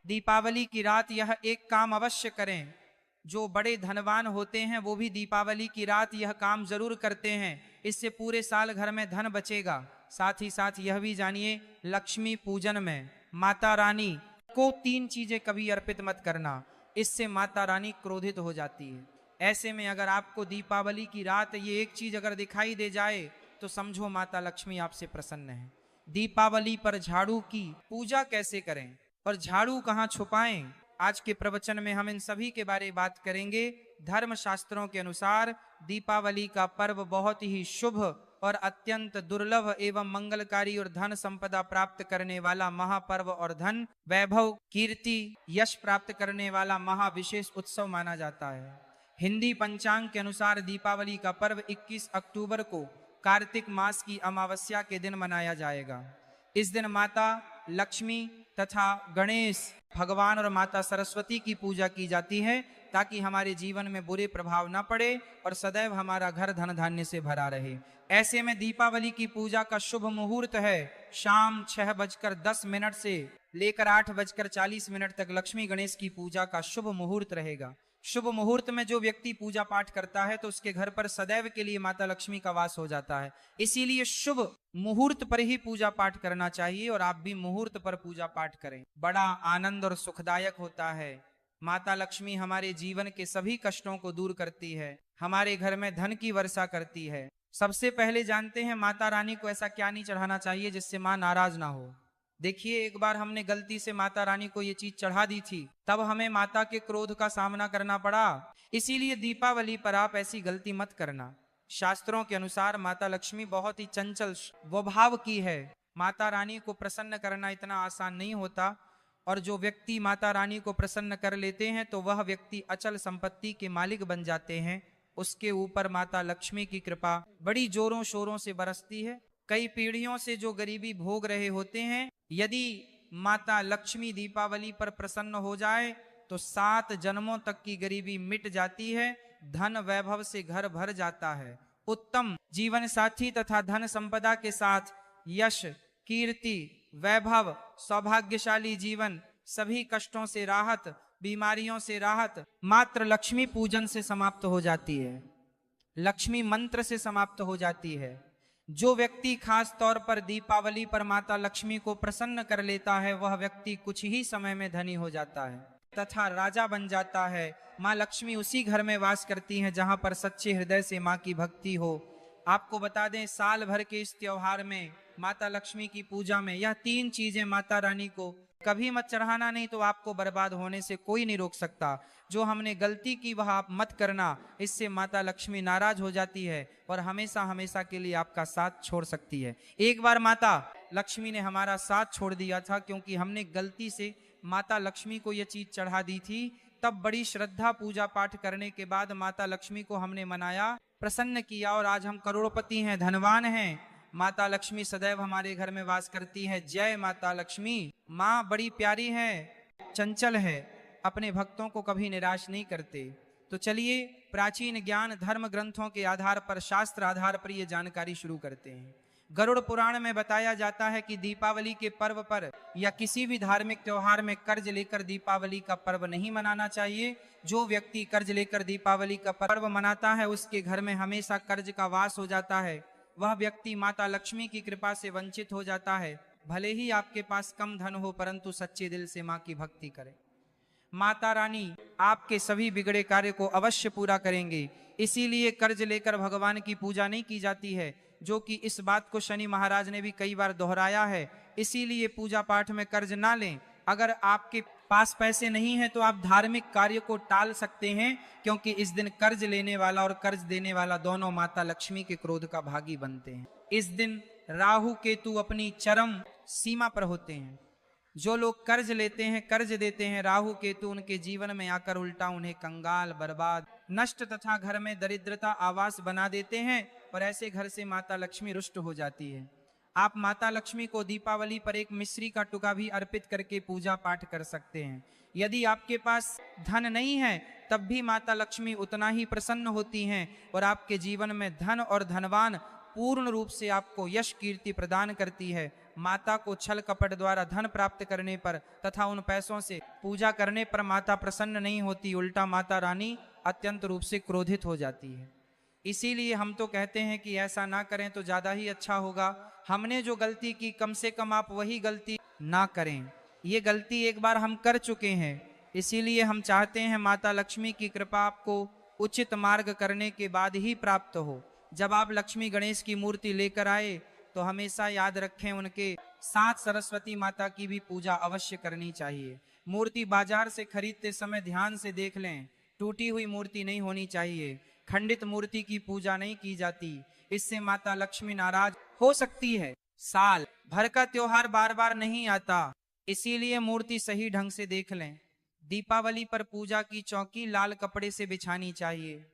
दीपावली की रात यह एक काम अवश्य करें। जो बड़े धनवान होते हैं वो भी दीपावली की रात यह काम जरूर करते हैं। इससे पूरे साल घर में धन बचेगा। साथ ही साथ यह भी जानिए, लक्ष्मी पूजन में माता रानी को 3 चीजें कभी अर्पित मत करना, इससे माता रानी क्रोधित हो जाती है। ऐसे में अगर आपको दीपावली की रात ये एक चीज अगर दिखाई दे जाए तो समझो माता लक्ष्मी आपसे प्रसन्न है। दीपावली पर झाड़ू की पूजा कैसे करें और झाड़ू कहाँ छुपाएं, आज के प्रवचन में हम इन सभी के बारे में बात करेंगे। धर्म शास्त्रों के अनुसार दीपावली का पर्व बहुत ही शुभ और अत्यंत दुर्लभ एवं मंगलकारी और धन संपदा प्राप्त करने वाला महापर्व और धन वैभव कीर्ति यश प्राप्त करने वाला महाविशेष उत्सव माना जाता है। हिंदी पंचांग के अनुसार दीपावली का पर्व 21 अक्टूबर को कार्तिक मास की अमावस्या के दिन मनाया जाएगा। इस दिन माता लक्ष्मी तथा गणेश भगवान और माता सरस्वती की पूजा की जाती है, ताकि हमारे जीवन में बुरे प्रभाव न पड़े और सदैव हमारा घर धन धान्य से भरा रहे। ऐसे में दीपावली की पूजा का शुभ मुहूर्त है शाम 6:10 से लेकर 8:40 तक लक्ष्मी गणेश की पूजा का शुभ मुहूर्त रहेगा। शुभ मुहूर्त में जो व्यक्ति पूजा पाठ करता है तो उसके घर पर सदैव के लिए माता लक्ष्मी का वास हो जाता है। इसीलिए शुभ मुहूर्त पर ही पूजा पाठ करना चाहिए और आप भी मुहूर्त पर पूजा पाठ करें। बड़ा आनंद और सुखदायक होता है। माता लक्ष्मी हमारे जीवन के सभी कष्टों को दूर करती है, हमारे घर में धन की वर्षा करती है। सबसे पहले जानते हैं माता रानी को ऐसा क्या नहीं चढ़ाना चाहिए जिससे मां नाराज ना हो। देखिए, एक बार हमने गलती से माता रानी को ये चीज चढ़ा दी थी, तब हमें माता के क्रोध का सामना करना पड़ा। इसीलिए दीपावली पर आप ऐसी गलती मत करना। शास्त्रों के अनुसार माता लक्ष्मी बहुत ही चंचल स्वभाव की है। माता रानी को प्रसन्न करना इतना आसान नहीं होता, और जो व्यक्ति माता रानी को प्रसन्न कर लेते हैं तो वह व्यक्ति अचल संपत्ति के मालिक बन जाते हैं। उसके ऊपर माता लक्ष्मी की कृपा बड़ी जोरों शोरों से बरसती है। कई पीढ़ियों से जो गरीबी भोग रहे होते हैं, यदि माता लक्ष्मी दीपावली पर प्रसन्न हो जाए तो 7 जन्मों तक की गरीबी मिट जाती है, धन वैभव से घर भर जाता है। उत्तम जीवन साथी तथा धन संपदा के साथ यश कीर्ति वैभव सौभाग्यशाली जीवन, सभी कष्टों से राहत बीमारियों से राहत मात्र लक्ष्मी पूजन से समाप्त हो जाती है, लक्ष्मी मंत्र से समाप्त हो जाती है। जो व्यक्ति खास तौर पर दीपावली पर माता लक्ष्मी को प्रसन्न कर लेता है वह व्यक्ति कुछ ही समय में धनी हो जाता है तथा राजा बन जाता है। माँ लक्ष्मी उसी घर में वास करती हैं जहां पर सच्चे हृदय से माँ की भक्ति हो। आपको बता दें, साल भर के इस त्योहार में माता लक्ष्मी की पूजा में यह 3 चीजें माता रानी को कभी मत चढ़ाना, नहीं तो आपको बर्बाद होने से कोई नहीं रोक सकता। जो हमने गलती की वह आप मत करना, इससे माता लक्ष्मी नाराज हो जाती है और हमेशा हमेशा के लिए आपका साथ छोड़ सकती है। एक बार माता लक्ष्मी ने हमारा साथ छोड़ दिया था क्योंकि हमने गलती से माता लक्ष्मी को यह चीज चढ़ा दी थी। तब बड़ी श्रद्धा पूजा पाठ करने के बाद माता लक्ष्मी को हमने मनाया, प्रसन्न किया और आज हम करोड़पति हैं, धनवान हैं। माता लक्ष्मी सदैव हमारे घर में वास करती है। जय माता लक्ष्मी। माँ बड़ी प्यारी है, चंचल है, अपने भक्तों को कभी निराश नहीं करते। तो चलिए प्राचीन ज्ञान धर्म ग्रंथों के आधार पर, शास्त्र आधार पर ये जानकारी शुरू करते हैं। गरुड़ पुराण में बताया जाता है कि दीपावली के पर्व पर या किसी भी धार्मिक त्योहार में कर्ज लेकर दीपावली का पर्व नहीं मनाना चाहिए। जो व्यक्ति कर्ज लेकर दीपावली का पर्व मनाता है उसके घर में हमेशा कर्ज का वास हो जाता है। वह व्यक्ति माता लक्ष्मी की कृपा से वंचित हो जाता है। भले ही आपके पास कम धन हो परंतु सच्चे दिल से माँ की भक्ति करें। माता रानी आपके सभी बिगड़े कार्य को अवश्य पूरा करेंगे। इसीलिए कर्ज लेकर भगवान की पूजा नहीं की जाती है, जो कि इस बात को शनि महाराज ने भी कई बार दोहराया है। इसीलिए पूजा पाठ में कर्ज ना लें। अगर आपके पास पैसे नहीं है तो आप धार्मिक कार्य को टाल सकते हैं, क्योंकि इस दिन कर्ज लेने वाला और कर्ज देने वाला दोनों माता लक्ष्मी के क्रोध का भागी बनते हैं। इस दिन राहु केतु अपनी चरम सीमा पर होते हैं। जो लोग कर्ज लेते हैं कर्ज देते हैं, राहु केतु उनके जीवन में आकर उल्टा उन्हें कंगाल बर्बाद नष्ट तथा घर में दरिद्रता आवास बना देते हैं और ऐसे घर से माता लक्ष्मी रुष्ट हो जाती है। आप माता लक्ष्मी को दीपावली पर एक मिश्री का टुका भी अर्पित करके पूजा पाठ कर सकते हैं। यदि आपके पास धन नहीं है तब भी माता लक्ष्मी उतना ही प्रसन्न होती हैं और आपके जीवन में धन और धनवान पूर्ण रूप से आपको यश कीर्ति प्रदान करती है। माता को छल कपट द्वारा धन प्राप्त करने पर तथा उन पैसों से पूजा करने पर माता प्रसन्न नहीं होती, उल्टा माता रानी अत्यंत रूप से क्रोधित हो जाती है। इसीलिए हम तो कहते हैं कि ऐसा ना करें तो ज्यादा ही अच्छा होगा। हमने जो गलती की कम से कम आप वही गलती ना करें। ये गलती एक बार हम कर चुके हैं, इसीलिए हम चाहते हैं माता लक्ष्मी की कृपा आपको उचित मार्ग करने के बाद ही प्राप्त हो। जब आप लक्ष्मी गणेश की मूर्ति लेकर आए तो हमेशा याद रखें उनके साथ सरस्वती माता की भी पूजा अवश्य करनी चाहिए। मूर्ति बाजार से खरीदते समय ध्यान से देख लें, टूटी हुई मूर्ति नहीं होनी चाहिए। खंडित मूर्ति की पूजा नहीं की जाती, इससे माता लक्ष्मी नाराज हो सकती है। साल भर का त्योहार बार बार नहीं आता, इसीलिए मूर्ति सही ढंग से देख लें। दीपावली पर पूजा की चौकी लाल कपड़े से बिछानी चाहिए।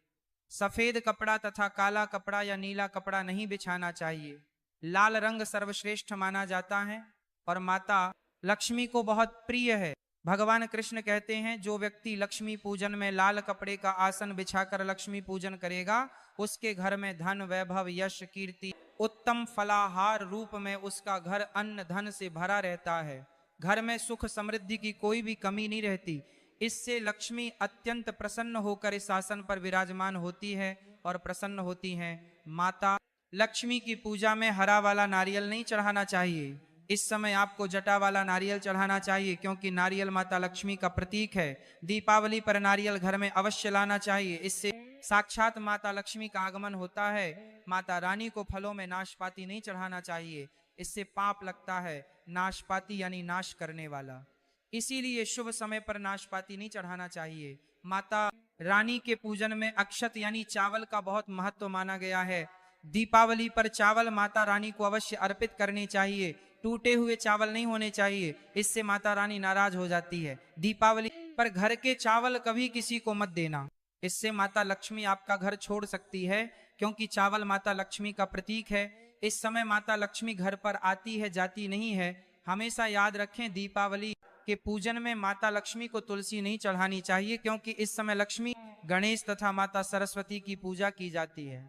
सफेद कपड़ा तथा काला कपड़ा या नीला कपड़ा नहीं बिछाना चाहिए। लाल रंग सर्वश्रेष्ठ माना जाता है और माता लक्ष्मी को बहुत प्रिय है। भगवान कृष्ण कहते हैं, जो व्यक्ति लक्ष्मी पूजन में लाल कपड़े का आसन बिछाकर लक्ष्मी पूजन करेगा, उसके घर में धन वैभव यश कीर्ति उत्तम फलाहार रूप में उसका घर अन्न धन से भरा रहता है। घर में सुख समृद्धि की कोई भी कमी नहीं रहती। इससे लक्ष्मी अत्यंत प्रसन्न होकर इस आसन पर विराजमान होती है और प्रसन्न होती हैं। माता लक्ष्मी की पूजा में हरा वाला नारियल नहीं चढ़ाना चाहिए। इस समय आपको जटा वाला नारियल चढ़ाना चाहिए, क्योंकि नारियल माता लक्ष्मी का प्रतीक है। दीपावली पर नारियल घर में अवश्य लाना चाहिए, इससे साक्षात माता लक्ष्मी का आगमन होता है। माता रानी को फलों में नाशपाती नहीं चढ़ाना चाहिए, इससे पाप लगता है। नाशपाती यानी नाश करने वाला, इसीलिए शुभ समय पर नाशपाती नहीं चढ़ाना चाहिए। माता रानी के पूजन में अक्षत यानी चावल का बहुत महत्व माना गया है। दीपावली पर चावल माता रानी को अवश्य अर्पित करनी चाहिए। टूटे हुए चावल नहीं होने चाहिए, इससे माता रानी नाराज हो जाती है। दीपावली पर घर के चावल कभी किसी को मत देना, इससे माता लक्ष्मी आपका घर छोड़ सकती है, क्योंकि चावल माता लक्ष्मी का प्रतीक है। इस समय माता लक्ष्मी घर पर आती है, जाती नहीं है। हमेशा याद रखें, दीपावली के पूजन में माता लक्ष्मी को तुलसी नहीं चढ़ानी चाहिए, क्योंकि इस समय लक्ष्मी गणेश तथा माता सरस्वती की पूजा की जाती है।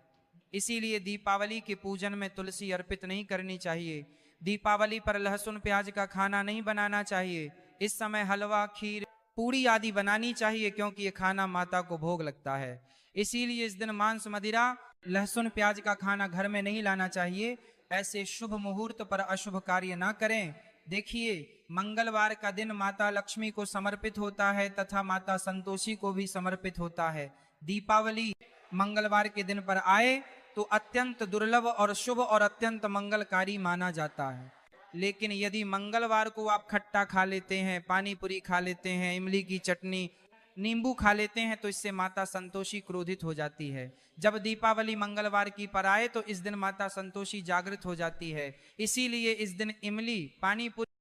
इसीलिए दीपावली के पूजन में तुलसी अर्पित नहीं करनी चाहिए। दीपावली पर लहसुन प्याज का खाना नहीं बनाना चाहिए। इस समय हलवा खीर पूड़ी आदि बनानी चाहिए, क्योंकि ये खाना माता को भोग लगता है। इसीलिए इस दिन मांस मदिरा लहसुन प्याज का खाना घर में नहीं लाना चाहिए। ऐसे शुभ मुहूर्त पर अशुभ कार्य ना करें। देखिए, मंगलवार का दिन माता लक्ष्मी को समर्पित होता है तथा माता संतोषी को भी समर्पित होता है। दीपावली मंगलवार के दिन पर आए तो अत्यंत दुर्लभ और शुभ और अत्यंत मंगलकारी माना जाता है। लेकिन यदि मंगलवार को आप खट्टा खा लेते हैं, पानी पूरी खा लेते हैं, इमली की चटनी नींबू खा लेते हैं, तो इससे माता संतोषी क्रोधित हो जाती है। जब दीपावली मंगलवार की पर आए तो इस दिन माता संतोषी जागृत हो जाती है। इसीलिए इस दिन इमली पानी पूरी